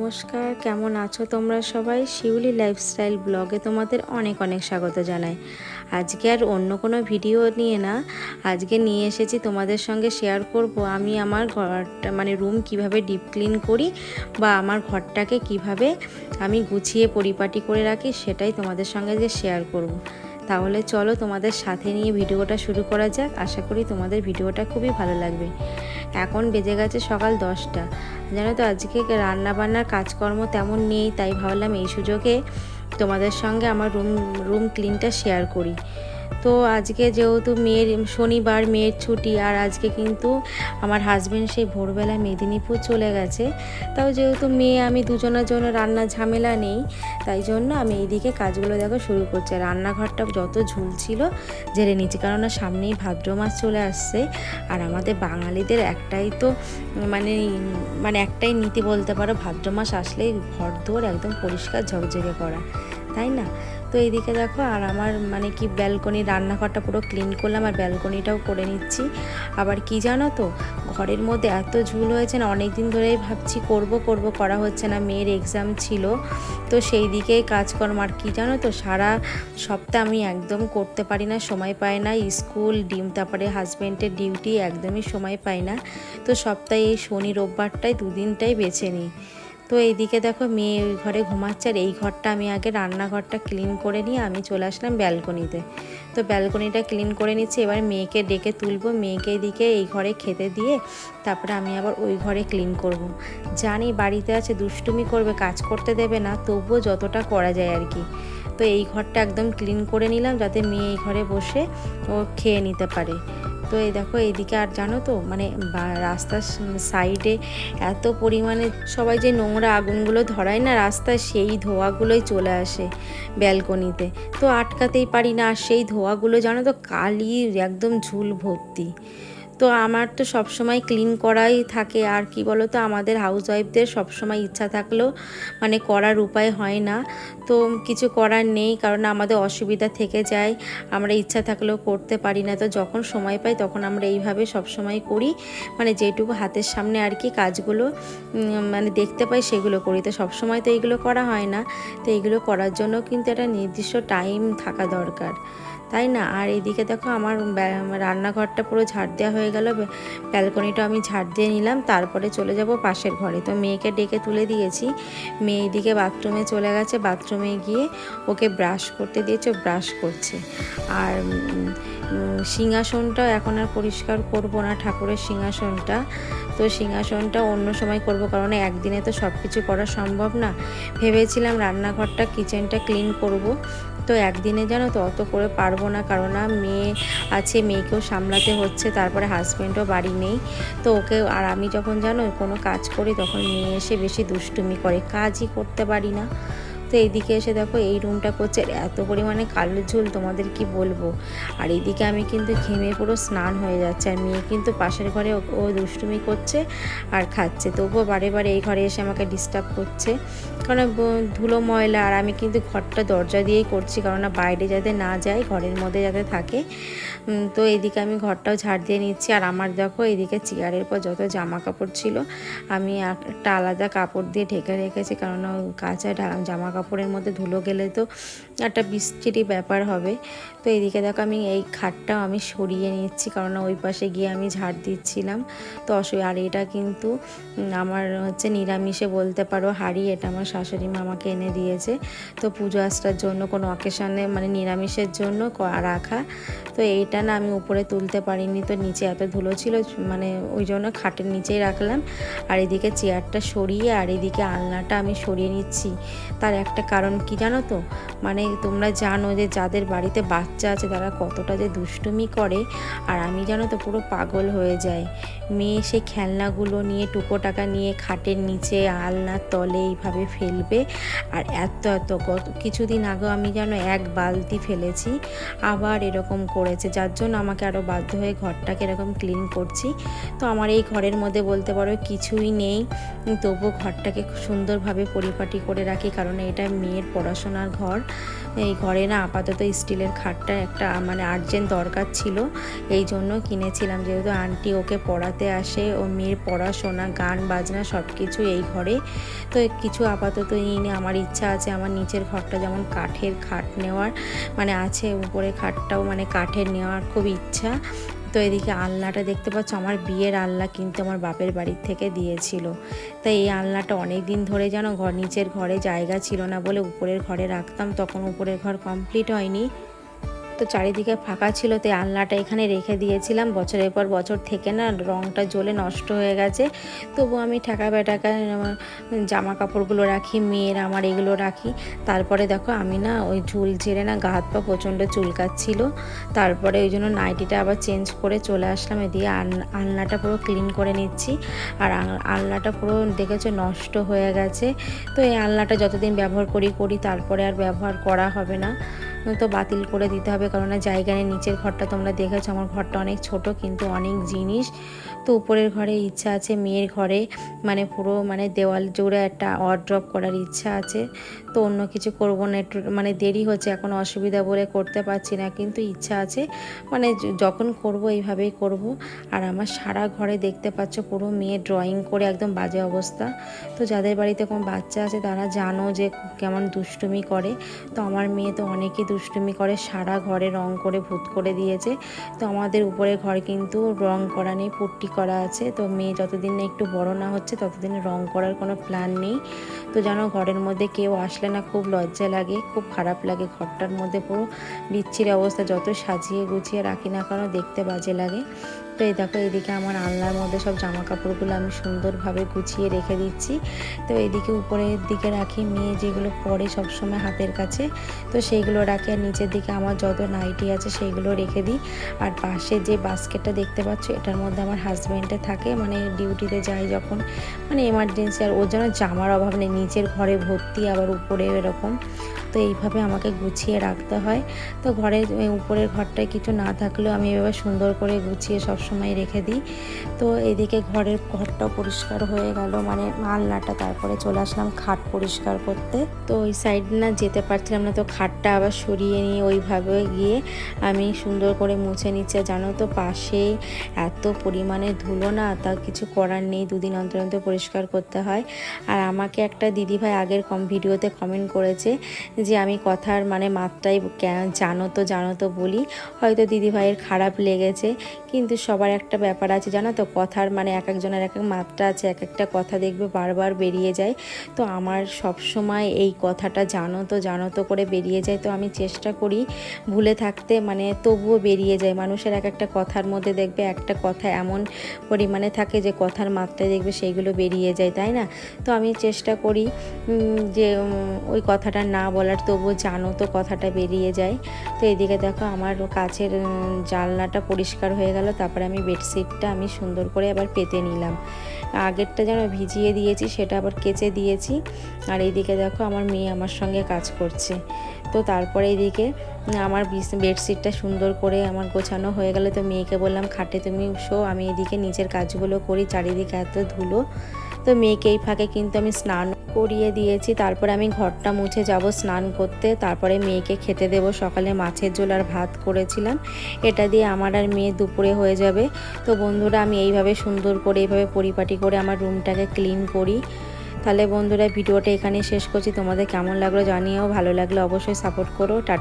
নমস্কার, কেমন আছো তোমরা সবাই? শিউলি লাইফস্টাইল ব্লগে তোমাদের অনেক অনেক স্বাগত জানাই। আজকে আর অন্য কোনো ভিডিও নিয়ে না, আজকে নিয়ে এসেছি তোমাদের সঙ্গে শেয়ার করব আমি আমার ঘরটা রুম কিভাবে ডিপ ক্লিন করি বা আমার ঘরটাকে কিভাবে আমি গুছিয়ে পরিপাটি করে রাখি, সেটাই তোমাদের সঙ্গে যে শেয়ার করব। তাহলে চলো তোমাদের সাথে নিয়ে ভিডিওটা শুরু করা যাক। আশা করি তোমাদের ভিডিওটা খুবই ভালো লাগবে। এখন বেজে গেছে সকাল 10টা। জানো তো আজকে রান্নাবান্নার কাজকর্ম তেমন নেই, তাই ভাবলাম এই সুযোগে তোমাদের সঙ্গে আমার রুম ক্লিনটা শেয়ার করি। তো আজকে যেহেতু শনিবার মেয়ের ছুটি, আর আজকে কিন্তু আমার হাজবেন্ড সেই ভোরবেলায় মেদিনীপুর চলে গেছে। তাও যেহেতু মেয়ে আমি দুজনের জন্য রান্না ঝামেলা নেই, তাই জন্য আমি এইদিকে কাজগুলো দেখো শুরু করছি। রান্নাঘরটা যত ঝুলছিল ঝেড়ে নিচ্ছি, কেননা সামনেই ভাদ্র মাস চলে আসছে। আর আমাদের বাঙালিদের একটাই তো একটাই নীতি বলতে পারো, ভাদ্র মাস আসলেই ঘর দোর একদম পরিষ্কার ঝকঝকে করা, তাই না? তো এইদিকে দেখো, আর আমার ব্যালকনি রান্নাঘরটা পুরো ক্লিন করলাম, আর ব্যালকনিটাও করে নিচ্ছি। আবার কি জানো তো, ঘরের মধ্যে এত ঝুল হয়েছে না, অনেক দিন ধরেই ভাবছি করব করা হচ্ছে না। মেয়ের এক্সাম ছিল, তো সেই দিকেই কাজকর্ম। আর কি জানো তো, সারা সপ্তাহ আমি একদম করতে পারি না, সময় পাই না। স্কুল তারপরে হাজব্যান্ডের ডিউটি, একদমই সময় পাই না। তো সপ্তাহে এই শনি রোববারটাই দুদিনটাই বেছে নিই। তো এইদিকে দেখো মেয়ে ওই ঘরে ঘুমাচ্ছে, আর এই ঘরটা আমি আগে রান্নাঘরটা ক্লিন করে নিয়ে আমি চলে আসলাম ব্যালকনিতে। তো ব্যালকনিটা ক্লিন করে নিচ্ছি, এবার মেয়েকে ডেকে তুলবো। মেয়েকে এদিকে এই ঘরে খেতে দিয়ে তারপরে আমি আবার ওই ঘরে ক্লিন করব। জানি বাড়িতে আছে, দুষ্টুমি করবে, কাজ করতে দেবে না, তবুও যতটা করা যায় আর কি। তো এই ঘরটা একদম ক্লিন করে নিলাম, যাতে মেয়ে এই ঘরে বসে ও খেয়ে নিতে পারে। তো এই দেখো এইদিকে, আর জানো তো রাস্তার সাইডে এত পরিমাণে সবাই যে নোংরা আগুনগুলো ধরায় না রাস্তায়, সেই ধোঁয়াগুলোই চলে আসে ব্যালকনিতে। তো আটকাতেই পারি না, আর সেই ধোঁয়াগুলো জানো তো কালি একদম ঝুল ভর্তি। তো আমার তো সবসময় ক্লিন করাই থাকে। আর কি বলো তো, আমাদের হাউসওয়াইফদের সবসময় ইচ্ছা থাকলেও করার উপায় হয় না। তো কিছু করার নেই, কারণ আমাদের অসুবিধা থেকে যায়, আমরা ইচ্ছা থাকলেও করতে পারি না। তো যখন সময় পাই তখন আমরা এইভাবে সবসময় করি, যেটুকু হাতের সামনে আর কি কাজগুলো দেখতে পাই সেগুলো করি। তো সবসময় তো এইগুলো করা হয় না, তো এইগুলো করার জন্য কিন্তু একটা নির্দিষ্ট টাইম থাকা দরকার, তাই না? আর এইদিকে দেখো আমার রান্নাঘরটা পুরো ঝাড় দেওয়া হয়ে গেল, ব্যালকনিটা আমি ঝাড় দিয়ে নিলাম। তারপরে চলে যাব পাশের ঘরে। তো মেয়েকে ডেকে তুলে দিয়েছি, মেয়ে এদিকে বাথরুমে চলে গেছে। বাথরুমে গিয়ে ওকে ব্রাশ করতে দিয়েছে, ব্রাশ করছে। আর সিংহাসনটা এখন আর পরিষ্কার করব না, ঠাকুরের সিংহাসনটা। তো সিংহাসনটা অন্য সময় করব, কারণ একদিনে তো সব কিছু করা সম্ভব না। ভেবেছিলাম রান্নাঘরটা কিচেনটা ক্লিন করব, তো একদিনে জানো তো অত করে পারবো না, কারণ মেয়ে আছে, মেয়েকেও সামলাতে হচ্ছে, তারপরে হাজব্যান্ডও বাড়ি নেই। তো ওকে, আর আমি যখন জানো কোনো কাজ করি তখন মেয়ে এসে বেশি দুষ্টুমি করে, কাজই করতে পারি না। তো এইদিকে এসে দেখো এই রুমটা করছে, এত পরিমাণে কালো ঝুল তোমাদের কি বলবো। আর এইদিকে আমি কিন্তু ঘেমে পুরো স্নান হয়ে যাচ্ছে, আর মেয়ে কিন্তু পাশের ঘরে ও দুষ্টুমি করছে আর খাচ্ছে, তবুও বারে বারে এই ঘরে এসে আমাকে ডিস্টার্ব করছে, কারণ ধুলো ময়লা। আর আমি কিন্তু ঘরটা দরজা দিয়েই করছি, কারণ বাইরে যাতে না যায়, ঘরের মধ্যে যাতে থাকে। তো এইদিকে আমি ঘরটাও ঝাড় দিয়ে নিচ্ছি। আর আমার দেখো এইদিকে চেয়ারের পর যত জামা কাপড় ছিল আমি একটা আলাদা কাপড় দিয়ে ঢেকে রেখেছি, কারণ কাঁচা জামা কাপড়ের মধ্যে ধুলো গেলে তো একটা বিশ্রী ব্যাপার হবে। তো এইদিকে দেখো আমি এই খাটটাও আমি সরিয়ে নিচ্ছি, কারণ ওই পাশে গিয়ে আমি ঝাড় দিচ্ছিলাম। তো আর এটা কিন্তু আমার হচ্ছে নিরামিষে বলতে পারো হাঁড়ি, এটা আমার শাশুড়ি মা আমাকে এনে দিয়েছে। তো পুজো আসার জন্য, কোনো অকেশনে নিরামিষের জন্য রাখা। তো এইটা না আমি উপরে তুলতে পারিনি, তো নিচে এত ধুলো ছিল, ওই জন্য খাটের নিচেই রাখলাম। আর এদিকে চেয়ারটা সরিয়ে, আর এদিকে আলনাটা আমি সরিয়ে নিচ্ছি। তার একটা কারণ কি জানো তো, তোমরা জানো যে যাদের বাড়িতে বাচ্চা আছে তারা কতটা যে দুষ্টুমি করে। আর আমি জানো তো পুরো পাগল হয়ে যাই। মেয়ে সেই খেলনাগুলো নিয়ে, টুকো টাকা নিয়ে খাটের নিচে আলনার তলে এইভাবে ফেলবে। আর গত কিছুদিন আগেও আমি জানো এক বালতি ফেলেছি, আবার এরকম করেছে, যার জন্য আমাকে আরও বাধ্য হয়ে ঘরটাকে এরকম ক্লিন করছি। তো আমার এই ঘরের মধ্যে বলতে পারো কিছুই নেই, তবুও ঘরটাকে সুন্দরভাবে পরিপাটি করে রাখি, কারণ এটা মেয়ের পড়াশোনার ঘর। এই ঘরে না আপাতত স্টিলের খাটটা একটা মানে আর্জেন্ট দরকার ছিল, এই জন্য কিনেছিলাম। যেহেতু আন্টি ওকে পড়াতে আসে, ও মেয়ের পড়াশোনা গান বাজনা সব কিছু এই ঘরে, তো কিছু আপাতত নিয়ে আমার ইচ্ছা আছে আমার নিচের ঘরটা যেমন কাঠের খাট নেওয়ার মানে আছে, উপরে খাটটাও মানে কাঠের নেওয়ার খুব ইচ্ছা। তো এদিকে আলনাটা দেখতে পাচ্ছ, আমার বিয়ের আলনা কিন্তু আমার বাপের বাড়ির থেকে দিয়েছিল। তাই এই আলনাটা অনেক দিন ধরে যেন নিচের ঘরে জায়গা ছিল না বলে উপরের ঘরে রাখতাম, তখন উপরের ঘর কমপ্লিট হয়নি, তো চারিদিকে ফাঁকা ছিল, তাই আলনাটা এখানে রেখে দিয়েছিলাম। বছরের পর বছর থেকে না রঙটা জ্বলে নষ্ট হয়ে গেছে, তবু আমি ঠাকা বেটাকা জামা কাপড়গুলো রাখি, মেয়ের আমার এগুলো রাখি। তারপরে দেখো আমি না ওই ঝুল ঝেড়ে না গা হাত পা প্রচণ্ড চুলকাচ্ছিল, তারপরে ওই জন্য নাইটিটা আবার চেঞ্জ করে চলে আসলাম। এদিকে আলনাটা পুরো ক্লিন করে নিচ্ছি, আর আলনাটা পুরো দেখেছো নষ্ট হয়ে গেছে। তো এই আলনাটা যতদিন ব্যবহার করি তারপরে আর ব্যবহার করা হবে না, তো বাতিল করে দিতে হবে, কারণ জায়গা নেই। নিচের ঘরটা তোমরা দেখেছো, আমার ঘরটা অনেক ছোট কিন্তু অনেক জিনিস। তো উপরের ঘরে ইচ্ছা আছে, মেয়ের ঘরে মানে পুরো মানে দেওয়াল জুড়ে একটা ওয়ার্ড্রপ করার ইচ্ছা আছে। তো অন্য কিছু করবো না, একটু মানে দেরি হচ্ছে এখন, অসুবিধা বলে করতে পারছি না, কিন্তু ইচ্ছা আছে মানে যখন করব এইভাবেই করব। আর আমার সারা ঘরে দেখতে পাচ্ছ পুরো মেয়ে ড্রয়িং করে একদম বাজে অবস্থা। তো যাদের বাড়িতে কোনো বাচ্চা আছে তারা জানো যে কেমন দুষ্টুমি করে, তো আমার মেয়ে তো অনেকই দুষ্টুমি করে, সারা ঘরে রং করে ভূত করে দিয়েছে। তো আমাদের উপরে ঘর কিন্তু রং করা নেই, পুট্টি করা আছে। তো মেয়ে যতদিন না একটু বড় না হচ্ছে ততদিন রং করার কোনো প্ল্যান নেই। তো জানো ঘরের মধ্যে কেউ আসলে না খুব লজ্জা লাগে, খুব খারাপ লাগে, ঘরটার মধ্যে পুরো বিচ্ছিরি অবস্থা, যত সাজিয়ে গুছিয়ে রাখি না কেন দেখতে বাজে লাগে। তো এই দেখো এদিকে আমার আলনার মধ্যে সব জামা কাপড়গুলো আমি সুন্দরভাবে গুছিয়ে রেখে দিচ্ছি। তো এদিকে উপরের দিকে রাখি মেয়ে যেগুলো পরে সবসময় হাতের কাছে, তো সেইগুলো রাখি, আর নিচের দিকে আমার যত নাইটি আছে সেইগুলো রেখে দিই। আর পাশে যে বাস্কেটটা দেখতে পাচ্ছ এটার মধ্যে আমার হাজব্যান্ডে থাকে, মানে ডিউটিতে যায় যখন মানে এমার্জেন্সি, আর ওর জন্য জামার অভাব নেই, নিচের ঘরে ভর্তি আবার উপরে এরকম। তো এইভাবে আমাকে গুছিয়ে রাখতে হয়। তো ঘরের উপরের ঘরটায় কিছু না থাকলেও আমি এভাবে সুন্দর করে গুছিয়ে সবসময় রেখে দিই। তো এদিকে ঘরটাও পরিষ্কার হয়ে গেল, মানে আলনাটা, তারপরে চলে আসলাম খাট পরিষ্কার করতে। তো ওই সাইড না যেতে পারছিলাম না, তো খাটটা আবার সরিয়ে নিয়ে ওইভাবে গিয়ে আমি সুন্দর করে মুছে নিচ্ছে। জানো তো পাশে এত পরিমাণে ধুলো না, তা কিছু করার নেই, দুদিন অন্তর অন্তর পরিষ্কার করতে হয়। আর আমাকে একটা দিদিভাই আগের ভিডিওতে কমেন্ট করেছে যে আমি কথার মানে মাত্রায় জানো তো বলি, হয়তো দিদিভাইয়ের খারাপ লেগেছে, কিন্তু সবার একটা ব্যাপার আছে জানো তো, কথার মানে এক একজনের এক এক মাত্রা আছে, এক একটা কথা দেখবে বারবার বেরিয়ে যায়। তো আমার সব সময় এই কথাটা জানো তো করে বেরিয়ে যায়, তো আমি চেষ্টা করি ভুলে থাকতে, মানে তবুও বেরিয়ে যায়। মানুষের এক একটা কথার মধ্যে দেখবে একটা কথা এমন পরিমাণে থাকে যে কথার মাত্রায় দেখবে সেইগুলো বেরিয়ে যায়, তাই না? তো আমি চেষ্টা করি যে ওই কথাটা না বলার, তবুও জানো তো কথাটা বেরিয়ে যায়। তো এদিকে দেখো আমার কাছের জানলাটা পরিষ্কার হয়ে গেল, তারপরে আমি বেডশিটটা আমি সুন্দর করে আবার পেতে নিলাম। আগেরটা যেন ভিজিয়ে দিয়েছি সেটা আবার কেচে দিয়েছি। আর এইদিকে দেখো আমার মেয়ে আমার সঙ্গে কাজ করছে। তো তারপরে এইদিকে আমার বেডশিটটা সুন্দর করে আমার গোছানো হয়ে গেল, তো মেয়েকে বললাম খাটে তুমি শো, আমি এদিকে নিচের কাজগুলো করি, চারিদিকে এত ধুলো। তো মেয়েকে এই ফাঁকে কিন্তু আমি স্নান করিয়ে দিয়েছি, তারপরে আমি ঘরটা মুছে যাব স্নান করতে, তারপরে মেয়েকে খেতে দেব। সকালে মাছের ঝোল আর ভাত করেছিলাম, এটা দিয়ে আমার আর মেয়ে দুপুরে হয়ে যাবে। তো বন্ধুরা আমি এইভাবে সুন্দর করে এইভাবে পরিপাটি করে আমার রুমটাকে ক্লিন করি। তাহলে বন্ধুরা ভিডিওটা এখানে শেষ করছি, তোমাদের কেমন লাগলো জানিও, ভালো লাগলে অবশ্যই সাপোর্ট করো। টাটা।